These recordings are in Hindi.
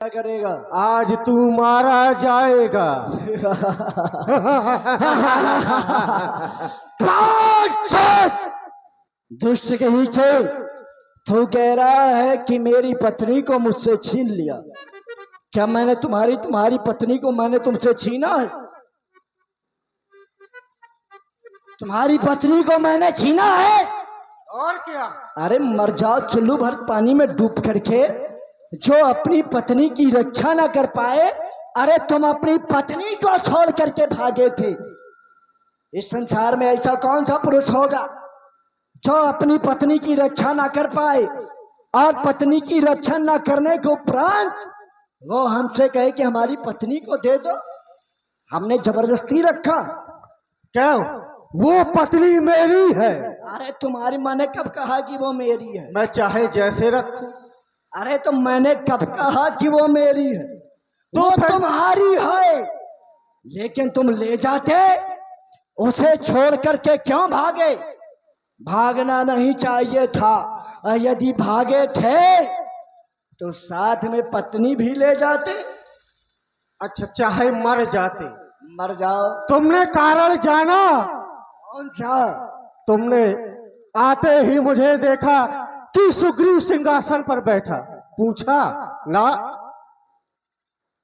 क्या करेगा? आज तू मारा जाएगा। दुष्ट कहीं थे, तू कह रहा है कि मेरी पत्नी को मुझसे छीन लिया। क्या मैंने तुम्हारी पत्नी को मैंने तुमसे छीना है? तुम्हारी पत्नी को मैंने छीना है? और क्या? अरे मर जाओ चुल्लू भर पानी में डूब करके। जो अपनी पत्नी की रक्षा ना कर पाए, अरे तुम अपनी पत्नी को छोड़ करके भागे थे। इस संसार में ऐसा कौन सा पुरुष होगा जो अपनी पत्नी की रक्षा ना कर पाए और पत्नी की रक्षा ना करने के उपरांत वो हमसे कहे कि हमारी पत्नी को दे दो। हमने जबरदस्ती रखा। क्या वो पत्नी मेरी है? अरे तुम्हारी माँ ने कब कहा कि वो मेरी है? मैं चाहे जैसे रखूं। अरे तो मैंने कब कहा कि वो मेरी है? तो वो तुम्हारी है, लेकिन तुम ले जाते, उसे छोड़ करके क्यों भागे? भागना नहीं चाहिए था, और यदि भागे थे तो साथ में पत्नी भी ले जाते। अच्छा, चाहे मर जाते। मर जाओ। तुमने कारण जाना? कौन सा? तुमने आते ही मुझे देखा कि सुग्रीव सिंहासन पर बैठा। पूछा ना?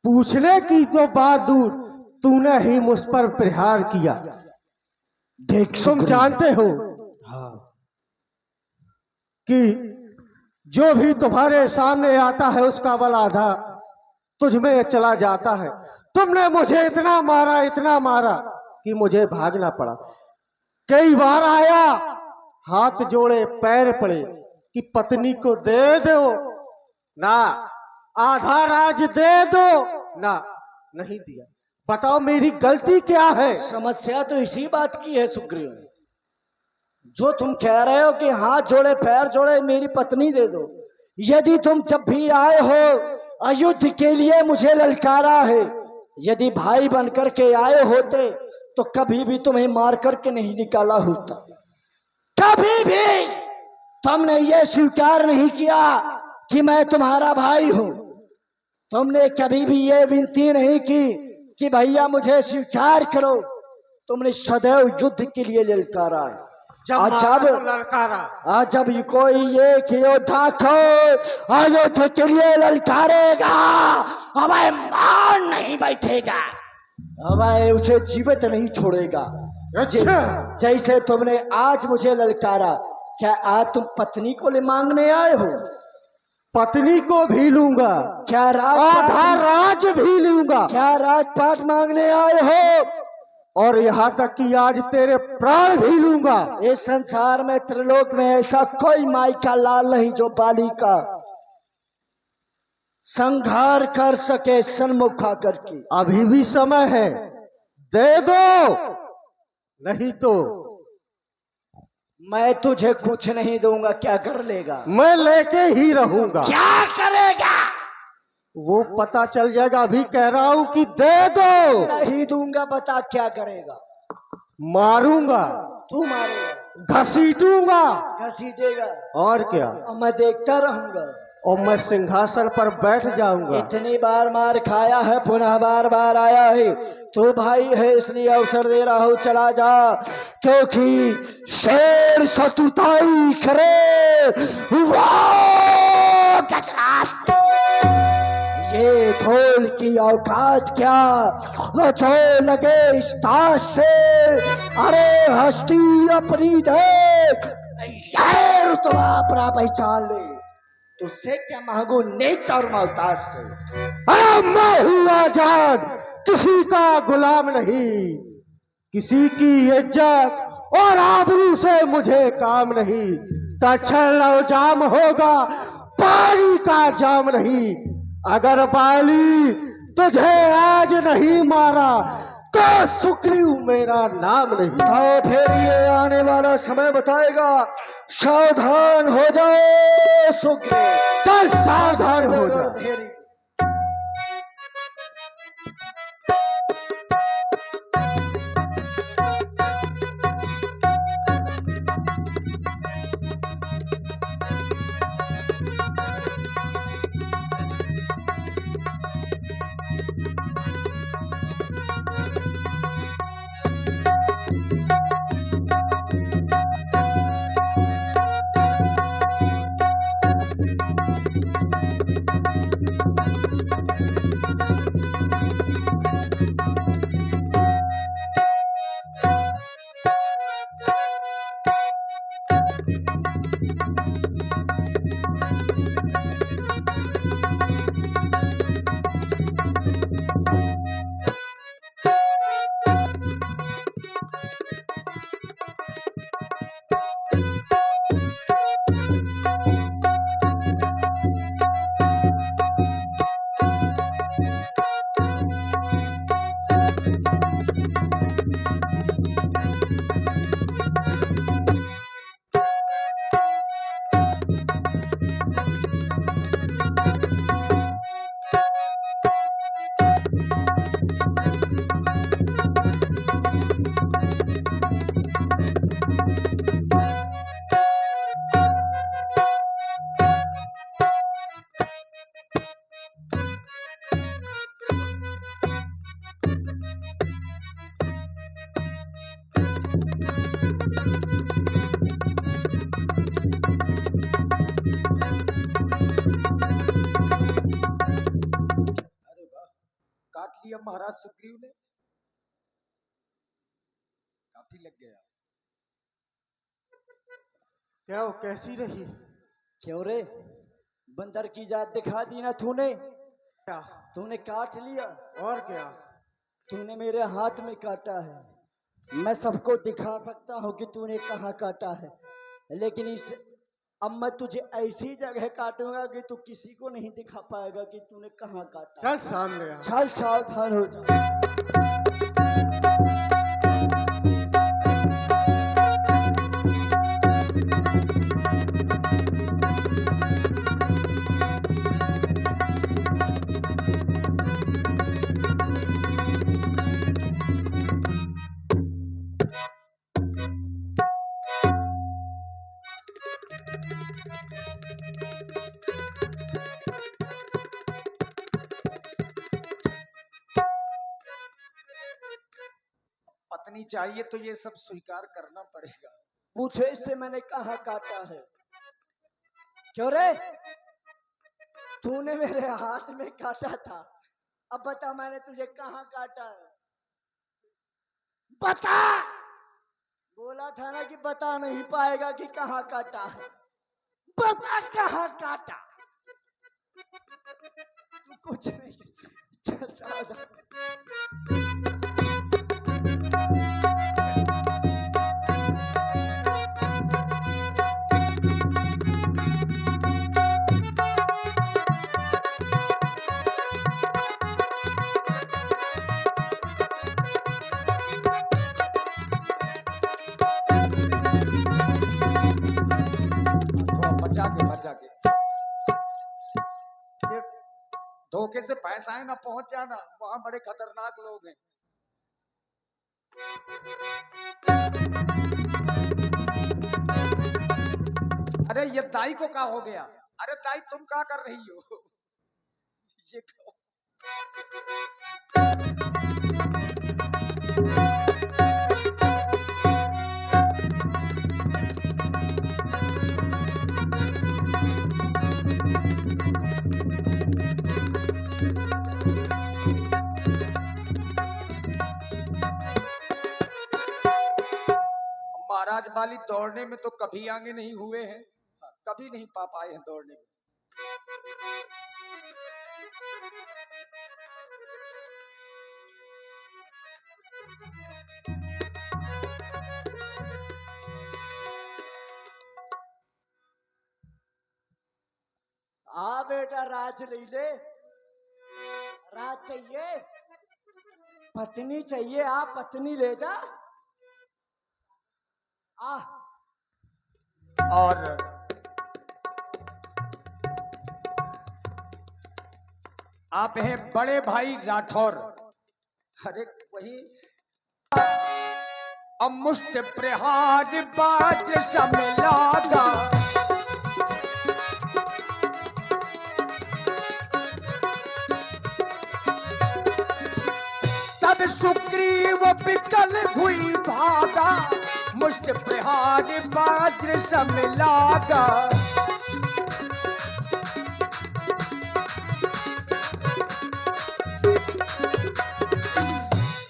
पूछने की तो बात दूर, तूने ही मुझ पर प्रहार किया। देख तुम जानते हो कि जो भी तुम्हारे सामने आता है उसका बल आधा तुझ में चला जाता है। तुमने मुझे इतना मारा कि मुझे भागना पड़ा। कई बार आया, हाथ जोड़े पैर पड़े कि पत्नी को दे दो ना, आधा राज दे दो ना, नहीं दिया। बताओ मेरी गलती क्या है? समस्या तो इसी बात की है सुग्रीव, जो तुम कह रहे हो कि हाथ जोड़े पैर जोड़े मेरी पत्नी दे दो। यदि तुम जब भी आए हो अयुद्ध के लिए मुझे ललकारा है, यदि भाई बनकर के आए होते तो कभी भी तुम्हें मार करके नहीं निकाला होता। कभी भी तुमने ये स्वीकार नहीं किया कि मैं तुम्हारा भाई हूं। तुमने कभी भी ये विनती नहीं की कि भैया मुझे स्वीकार करो। तुमने सदैव युद्ध के लिए ललकारा है। जब कोई एक योद्धा को अयोध्या के लिए ललकारेगा, हमें मान नहीं बैठेगा, हमें उसे जीवित नहीं छोड़ेगा। अच्छा, जैसे तुमने आज मुझे ललकारा, क्या आज तुम पत्नी को ले मांगने आए हो? पत्नी को भी लूंगा। क्या आधा राज भी लूंगा। क्या राजपाट मांगने आए हो? और यहाँ तक कि आज तेरे प्राण भी लूंगा। इस संसार में त्रिलोक में ऐसा कोई माई का लाल नहीं जो बाली का संहार कर सके सन्मुख आकर के। अभी भी समय है, दे दो, नहीं तो मैं तुझे कुछ नहीं दूंगा। क्या कर लेगा? मैं लेके ही रहूंगा। क्या करेगा? वो पता चल जाएगा। अभी कह रहा हूं कि दे दो। नहीं दूंगा। बता क्या करेगा? मारूंगा। तू मारेगा? घसीटूंगा। घसीटेगा? और क्या? और मैं देखता रहूंगा और मैं सिंहासन पर बैठ जाऊंगा। इतनी बार मार खाया है, पुनः बार बार आया है। तू भाई है इसलिए अवसर दे रहा हूं, चला जा। क्योंकि शेर सतुताई करे ये धोल की औकात क्या, जो लगे इस ताश से। अरे हस्ती अपनी देख, ये रुतबा अपना पहचान ले। तुझसे क्या मांगू नेत और मोहताज से। अरे मैं हूँ आजाद, किसी का गुलाम नहीं। किसी की इज्जत और आबरू से मुझे काम नहीं। तछल जाम होगा, पानी का जाम नहीं। अगर बाली तुझे आज नहीं मारा तो सुग्रीव मेरा नाम नहीं। तो फिर ये आने वाला समय बताएगा। सावधान हो जाओ सुग्रीव। चल सावधान हो जा। किया महाराज सुग्रीव ने? काफी लग गया। क्या वो कैसी रही? क्यों रे, बंदर की जात दिखा दी ना तूने? क्या? तूने काट लिया। और क्या? तूने मेरे हाथ में काटा है। मैं सबको दिखा सकता हूँ कि तूने कहाँ काटा है, लेकिन इस अब मैं तुझे ऐसी जगह काटूंगा कि तू किसी को नहीं दिखा पाएगा कि तूने कहाँ काटा। चल सामने आ। चल सावधान हो जा। पत्नी चाहिए तो ये सब स्वीकार करना पड़ेगा। पूछे इससे मैंने कहाँ काटा है? क्यों रे, तूने मेरे हाथ में काटा था, अब बता मैंने तुझे कहाँ काटा है? बता। बोला था ना कि बता नहीं पाएगा कि कहाँ काटा है। बता कहाँ काटा। तू कुछ नहीं। चल सावधान। थोड़ा बचा के ये धोखे से पैसा ना पहुंच जाना, वहां बड़े खतरनाक लोग हैं। अरे ये दाई को क्या हो गया? अरे दाई तुम क्या कर रही हो? ये कहो। महाराज वाली दौड़ने में तो कभी आगे नहीं हुए हैं, कभी नहीं पा पाए हैं दौड़ने में। हाँ बेटा, राज ले ले। राज चाहिए, पत्नी चाहिए। आ पत्नी ले जा। आ और आप हैं बड़े भाई राठौर। अरे वही अमुष्ट प्रहार बाज समलागा, तब सुग्रीव विकल हुई भागा, मुष्ट प्रहार बाज समलागा।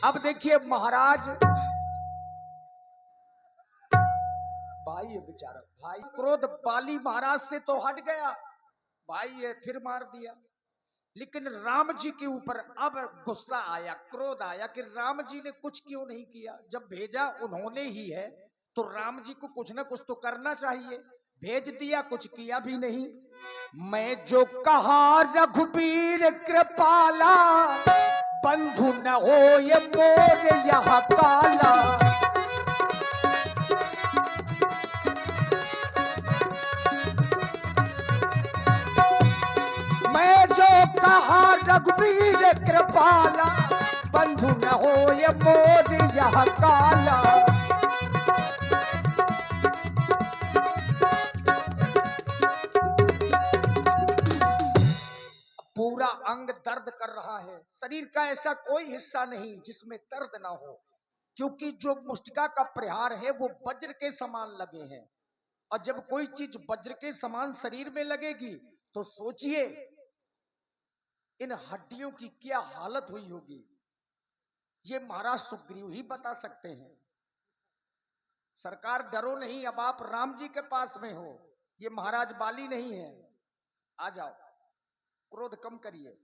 अब देखिए महाराज, भाई है बेचारा, भाई क्रोध बाली महाराज से तो हट गया, भाई है फिर मार दिया। लेकिन राम जी के ऊपर अब गुस्सा आया, क्रोध आया कि राम जी ने कुछ क्यों नहीं किया। जब भेजा उन्होंने ही है तो राम जी को कुछ ना कुछ तो करना चाहिए। भेज दिया, कुछ किया भी नहीं। मैं जो कहा रघुबीर कृपाला, बंधु न हो ये मोर यह काला। मैं जो कहा रघुबीर कृपाला, बंधु न हो ये मोर यह काला। पूरा अंग दर्द कर रहा है, शरीर का ऐसा कोई हिस्सा नहीं जिसमें दर्द ना हो, क्योंकि जो मुष्टिका का प्रहार है वो वज्र के समान लगे हैं। और जब कोई चीज वज्र के समान शरीर में लगेगी तो सोचिए इन हड्डियों की क्या हालत हुई होगी, ये महाराज सुग्रीव ही बता सकते हैं। सरकार डरो नहीं, अब आप राम जी के पास में हो, ये महाराज बाली नहीं है। आ जाओ, क्रोध कम करिए।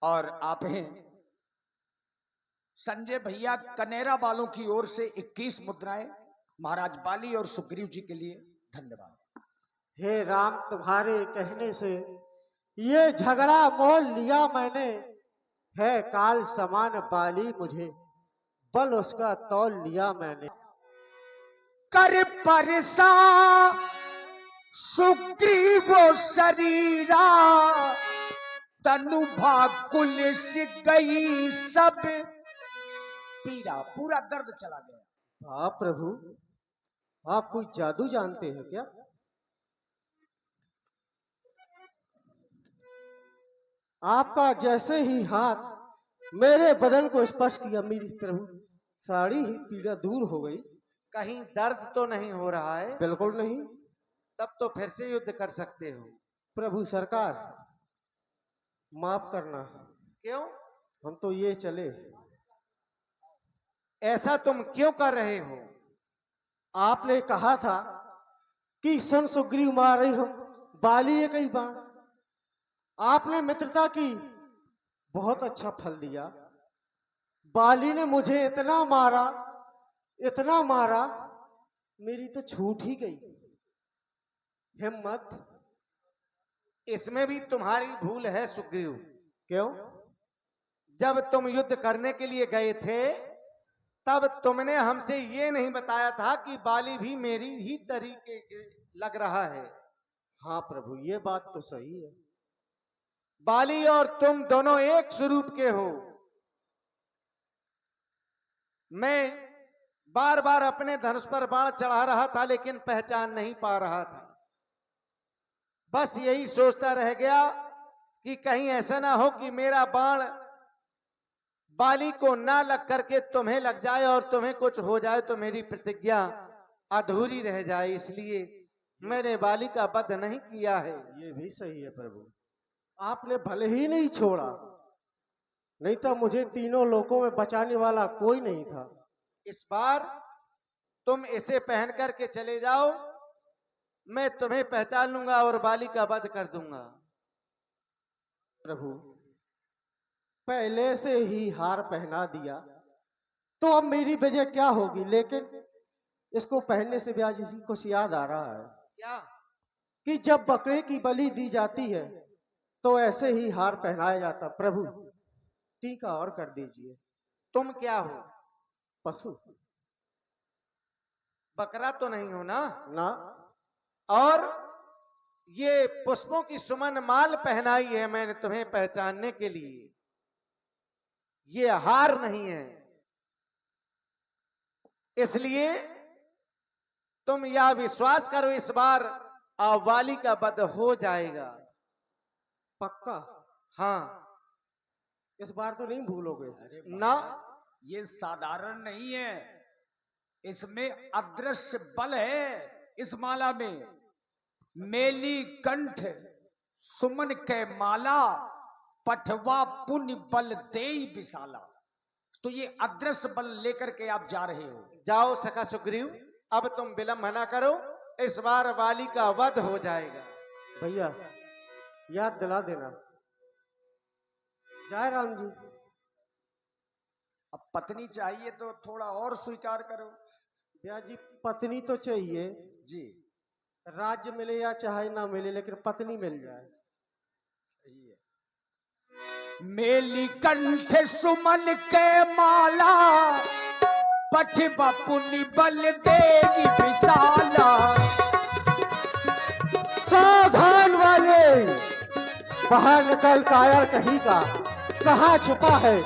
और आप हैं संजय भैया कनेरा वालों की ओर से 21 मुद्राएं महाराज बाली और सुग्रीव जी के लिए। धन्यवाद। हे राम, तुम्हारे कहने से ये झगड़ा मोल लिया मैंने। है काल समान बाली मुझे, बल उसका तौल लिया मैंने। कर परसा सुग्रीव शरीरा, तनु भाकुल से गई सब पीड़ा। पूरा दर्द चला गया। हाँ प्रभु, आप कोई जादू जानते हैं क्या? आपका जैसे ही हाथ मेरे बदन को स्पर्श किया, मेरी प्रभु सारी ही पीड़ा दूर हो गई। कहीं दर्द तो नहीं हो रहा है? बिल्कुल नहीं। तब तो फिर से युद्ध कर सकते हो। प्रभु सरकार, माफ करना। क्यों? हम तो ये चले। ऐसा तुम क्यों कर रहे हो? आपने कहा था कि सन सुग्रीव मारे हम, बाली एक ही बाण। आपने मित्रता की, बहुत अच्छा फल दिया। बाली ने मुझे इतना मारा, मेरी तो छूट ही गई हिम्मत। इसमें भी तुम्हारी भूल है सुग्रीव। क्यों? जब तुम युद्ध करने के लिए गए थे, तब तुमने हमसे ये नहीं बताया था कि बाली भी मेरी ही तरीके के लग रहा है। हाँ प्रभु, ये बात तो सही है। बाली और तुम दोनों एक स्वरूप के हो। मैं बार बार अपने धनुष पर बाण चढ़ा रहा था, लेकिन पहचान नहीं पा रहा था। बस यही सोचता रह गया कि कहीं ऐसा ना हो कि मेरा बाण बाली को ना लग करके तुम्हें लग जाए और तुम्हें कुछ हो जाए तो मेरी प्रतिज्ञा अधूरी रह जाए। इसलिए मैंने बाली का वध नहीं किया है। ये भी सही है प्रभु, आपने भले ही नहीं छोड़ा, नहीं तो मुझे तीनों लोकों में बचाने वाला कोई नहीं था। इस बार तुम इसे पहन करके चले जाओ, मैं तुम्हें पहचान लूंगा और बाली का वध कर दूंगा। प्रभु, पहले से ही हार पहना दिया तो अब मेरी वजह क्या होगी? लेकिन इसको पहनने से भी आज इसी को याद आ रहा है क्या? कि जब बकरे की बलि दी जाती है तो ऐसे ही हार पहनाया जाता। प्रभु, टीका और कर दीजिए। तुम क्या हो? पशु। बकरा तो नहीं हो ना? ना। और ये पुष्पों की सुमन माल पहनाई है मैंने तुम्हें पहचानने के लिए। ये हार नहीं है। इसलिए तुम यह विश्वास करो, इस बार बाली का वध हो जाएगा। पक्का? हाँ। इस बार तो नहीं भूलोगे ना? ये साधारण नहीं है, इसमें अदृश्य बल है। इस माला में मेली कंठ सुमन के माला, पठवा पुण्य बल देई विशाला। तो ये अदृश्य बल लेकर के आप जा रहे हो। जाओ सखा सुग्रीव, अब तुम विलंब ना करो, इस बार बाली का वध हो जाएगा। भैया, याद दिला देना। जय राम जी। अब पत्नी चाहिए तो थोड़ा और स्वीकार करो। भैया जी, पत्नी तो चाहिए जी, राज्य मिले या चाहे ना मिले, लेकिन पत्नी मिल जाए। सही है। मेली कंठ सुमन के माला, पठवा पुण्य बल देवी विशाला। सावधान वाले, बाहर निकल, कायर कहीं का कहाँ छुपा है?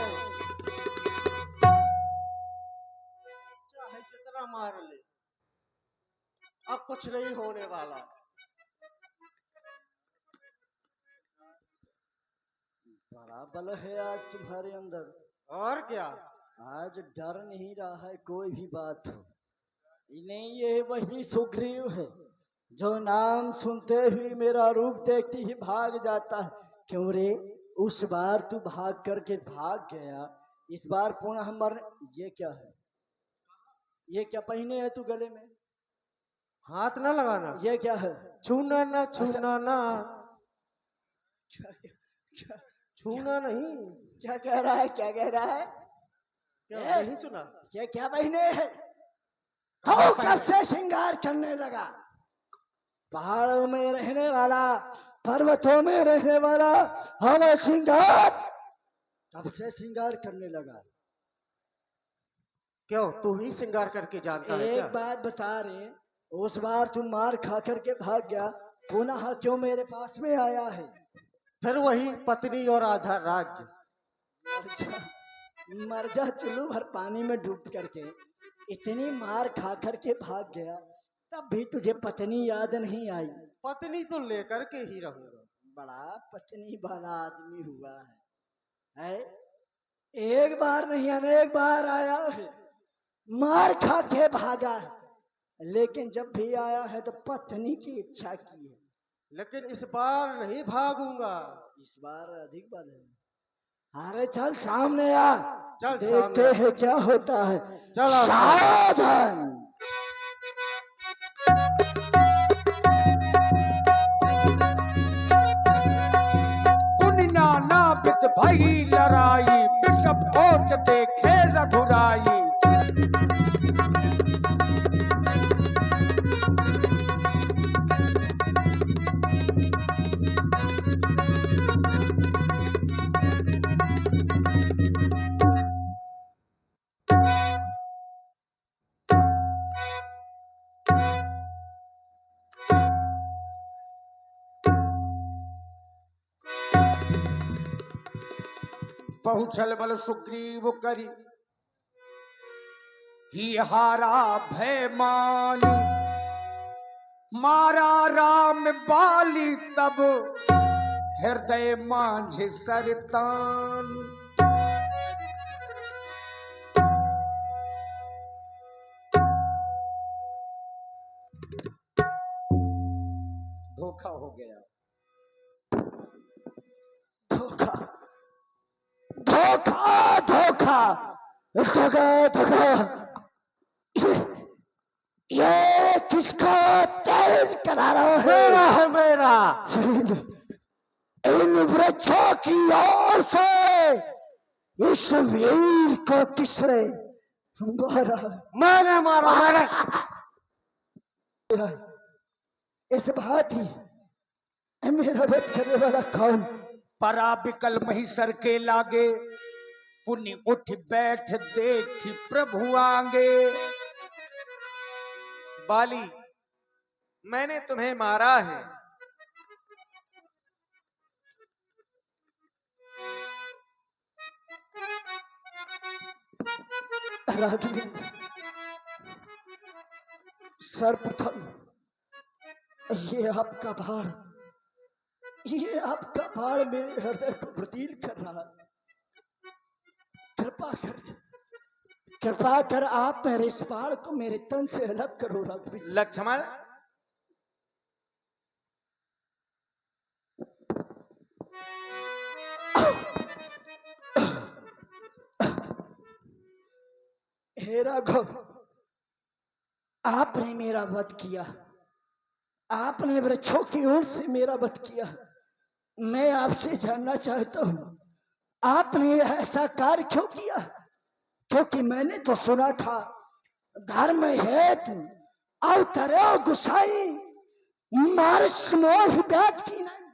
चाहे जितना मार ले, अब कुछ नहीं होने वाला। बड़ा बल है आज तुम्हारे अंदर। और क्या, आज डर नहीं रहा है कोई भी बात हो। नहीं, ये वही सुग्रीव है जो नाम सुनते ही मेरा रूप देखते ही भाग जाता है। क्यों रे, उस बार तू भाग करके भाग गया, इस बार पुनः मर। ये क्या है? ये क्या पहने है तू गले में? हाथ ना लगाना, ये क्या है? छूना ना, छूना ना, क्या, क्या, छूना नहीं। क्या कह रहा है? क्या कह रहा है? क्या नहीं सुना? ये क्या पहने है? तो कब से श्रृंगार करने लगा? पहाड़ों में रहने वाला, पर्वतों में रहने वाला, हमें श्रृंगार कब से श्रृंगार करने लगा? क्यों, तू ही श्रृंगार करके जानता है एक क्या? बात बता रे, उस बार तू मार खा करके भाग गया, पुनः क्यों मेरे पास में आया है? फिर वही पत्नी और आधा राज्य। मर जा चुल्लू भर पानी में डूब करके। इतनी मार खा करके भाग गया, तब भी तुझे पत्नी याद नहीं आई? पत्नी तो लेकर के ही रहूंगा। बड़ा पत्नी वाला आदमी हुआ है? एक बार नहीं अनेक बार आया है, मार खा के भागा है, लेकिन जब भी आया है तो पत्नी की इच्छा की है। लेकिन इस बार नहीं भागूंगा। इस बार अधिक बल है। अरे चल सामने आ, चल देखते सामने। हैं क्या होता है। चल आ। सावधान। दुनिया ना बित भई लड़ाई, बिट भोट देखे रघुराई। पहुँचल बल सुग्रीव करी, ही हारा भय मानी। मारा राम बाली तब, हृदय मांझ सरतान। धोखा हो गया। धोखा, धोखा, धोखा, धोखा, धोखा। ये किसका तेज करा रहा है? मेरा है, मेरा। इन वृक्षों की ओर से इस वीर को किसने मारा? मैंने मारा, मैंने। इस बात ही मेरा वध करने वाला कौन? परा बिकल महिषर के लागे, पुनि उठ बैठ देखी प्रभु आगे। बाली, मैंने तुम्हें मारा है। राघव, सर्वप्रथम ये आपका बाण, ये आपका बाण मेरे हृदय को प्रतील कर रहा है। कृपा कर, कृपा कर आप मेरे इस बाण को मेरे तन से अलग करो राघव। लक्ष्मण, हे राघव, आपने मेरा वध किया, आपने वृक्षों की ओर से मेरा वध किया। मैं आपसे जानना चाहता हूं, आपने ऐसा कार्य क्यों किया? क्योंकि मैंने तो सुना था धर्म हेतु अवतरो गुसाई, मार्स मोह व्याध की नहीं।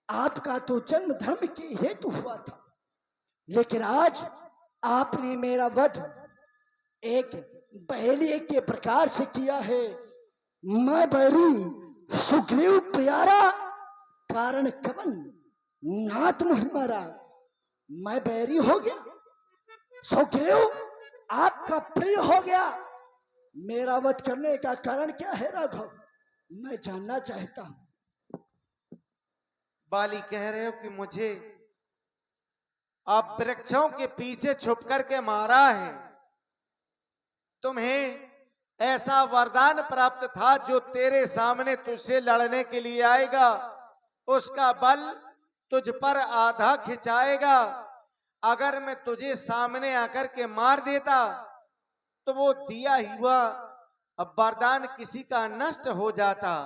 आपका तो जन्म धर्म के हेतु हुआ था, लेकिन आज आपने मेरा वध एक बहेलिए के प्रकार से किया है। मैं बैरी सुग्रीव प्यारा, कारण कवन नाथ मुहि मारा। मैं बैरी हो गया, सुग्रीव आपका प्रिय हो गया। मेरा वध करने का कारण क्या है राघव? मैं जानना चाहता हूं। बाली कह रहे हो कि मुझे अब वृक्षों के पीछे छुप करके मारा है। तुम्हें ऐसा वरदान प्राप्त था जो तेरे सामने तुझसे लड़ने के लिए आएगा उसका बल तुझ पर आधा खिंचाएगा। अगर मैं तुझे सामने आकर के मार देता तो वो दिया हुआ अब वरदान किसी का नष्ट हो जाता।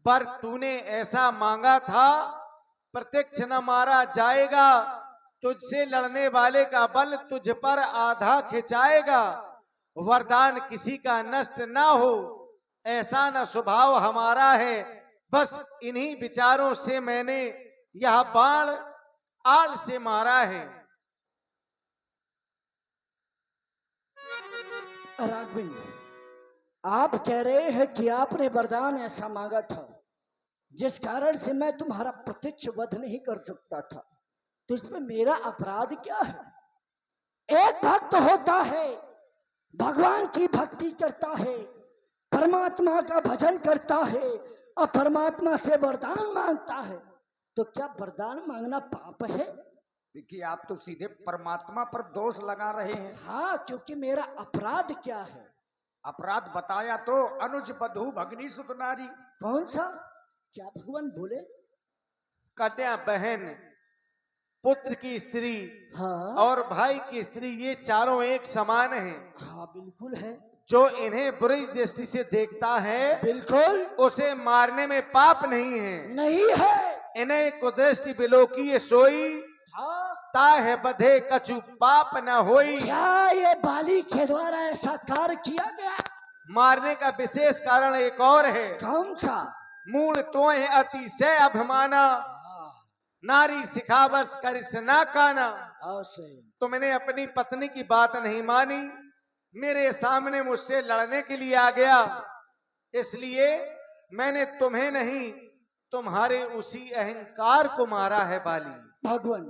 पर तूने ऐसा मांगा था, प्रत्यक्ष न मारा जाएगा, तुझसे लड़ने वाले का बल तुझ पर आधा खिंचाएगा, वरदान किसी का नष्ट ना हो, ऐसा न स्वभाव हमारा है। बस इन्हीं विचारों से मैंने यह बाण आल से मारा है। राघविन, आप कह रहे हैं कि आपने वरदान ऐसा मांगा था जिस कारण से मैं तुम्हारा प्रत्यक्ष वध नहीं कर सकता था, तो इसमें मेरा अपराध क्या है? एक भक्त होता है, भगवान की भक्ति करता है, परमात्मा का भजन करता है और परमात्मा से वरदान मांगता है, तो क्या वरदान मांगना पाप है? देखिए, आप तो सीधे परमात्मा पर दोष लगा रहे हैं। हाँ, क्योंकि मेरा अपराध क्या है? अपराध बताया तो अनुज बधू भगनी सुत नारी। कौन सा? क्या भगवान बोले? कन्या बहन, पुत्र की स्त्री हाँ और भाई की स्त्री, ये चारों एक समान हैं। हाँ बिल्कुल है, जो इन्हें बुरी दृष्टि से देखता है बिल्कुल उसे मारने में पाप नहीं है। नहीं है। इन्हें कुदृष्टि बिलोकी सोई, हाँ, ताहे बधे कछु पाप न होई। क्या ये बाली के द्वारा ऐसा कार्य किया गया? मारने का विशेष कारण एक और है। कौन सा? मूल तोहे अतिशय अभिमाना, नारी सिखावस करिस ना काना। ऐसे तुमने अपनी पत्नी की बात नहीं मानी, मेरे सामने मुझसे लड़ने के लिए आ गया, इसलिए मैंने तुम्हें नहीं तुम्हारे उसी अहंकार को मारा है बाली। भगवान,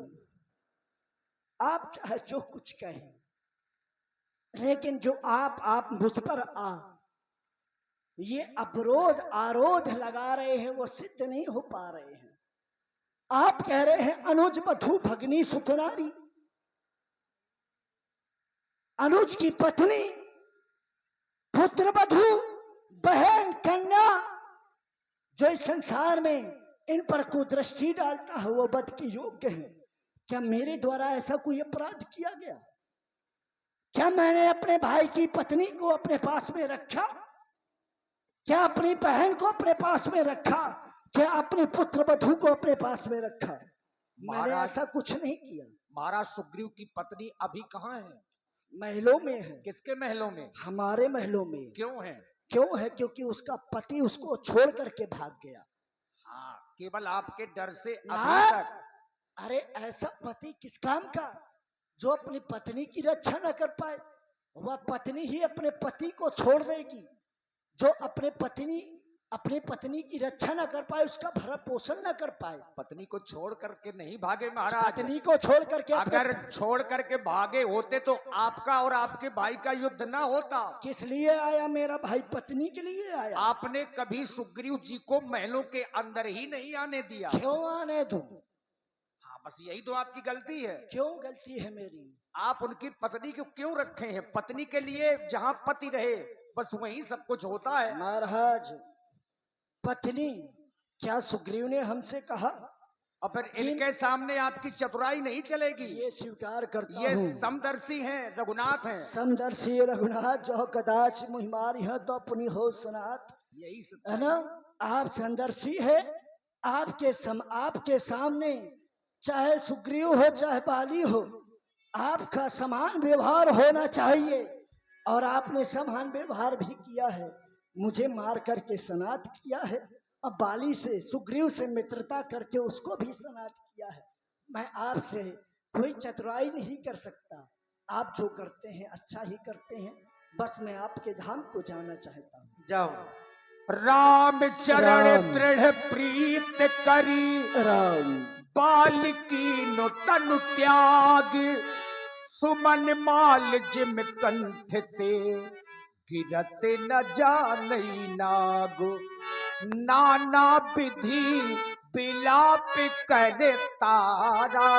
आप चाहे जो कुछ कहें, लेकिन जो आप मुझ पर ये अवरोध आरोध लगा रहे हैं वो सिद्ध नहीं हो पा रहे हैं। आप कह रहे हैं अनुज बधू भगनी सुतनारी, अनुज की पत्नी, पुत्र बधू, बहन, कन्या, जो इस संसार में इन पर कुदृष्टि डालता है वो वध के योग्य है। क्या मेरे द्वारा ऐसा कोई अपराध किया गया? क्या मैंने अपने भाई की पत्नी को अपने पास में रखा? क्या अपनी बहन को अपने पास में रखा? क्या अपने पुत्र वधू को अपने पास में रखा? मैंने ऐसा कुछ नहीं किया। महाराज, सुग्रीव की पत्नी अभी कहाँ है? महलों में है। किसके महलों में? हमारे महलों में। क्यों है? क्यों है? क्योंकि उसका पति उसको छोड़ करके भाग गया। हाँ, केवल आपके डर से ना? अभी तक। अरे ऐसा पति किस काम का जो अपनी पत्नी की रक्षा न कर पाए? वह पत्नी ही अपने पति को छोड़ देगी। जो अपनी पत्नी की रक्षा न कर पाए, उसका भरण पोषण न कर पाए। पत्नी को छोड़ करके नहीं भागे महाराज। पत्नी को छोड़ करके अगर छोड़ करके भागे होते तो आपका और आपके भाई का युद्ध ना होता। किस लिए आया मेरा भाई? पत्नी के लिए आया। आपने कभी सुग्रीव जी को महलों के अंदर ही नहीं आने दिया। क्यों आने दूं? हाँ, बस यही तो आपकी गलती है। क्यों गलती है मेरी? आप उनकी पत्नी को क्यों रखे हैं? पत्नी के लिए जहां पति रहे बस वहीं सब कुछ होता है। महाराज, पत्नी क्या सुग्रीव ने हमसे कहा? और फिर इनके सामने आपकी चतुराई नहीं चलेगी। ये स्वीकार करता ये हूँ। समदर्शी हैं, रघुनाथ हैं। समदर्शी रघुनाथ जो कदाच मुहिमारी है तो अपनी हो सनात, यही है ना? आप समदर्शी है। आपके सामने चाहे सुग्रीव हो चाहे बाली हो, आपका समान व्यवहार होना चाहिए। और आपने समान व्यवहार भी किया है। मुझे मार करके सनात किया है। अब बाली से, सुग्रीव से मित्रता करके उसको भी सनात किया है। मैं आपसे कोई चतुराई नहीं कर सकता। आप जो करते हैं अच्छा ही करते हैं। बस मैं आपके धाम को जाना चाहता हूँ। जाओ। राम चरण राम। दृढ़ प्रीत करी, राम बाल की नो तनु त्याग, सुमन माल जिम कंठ ते, गिरत न जानई नागो, नाना विधि बिलाप कर तारा।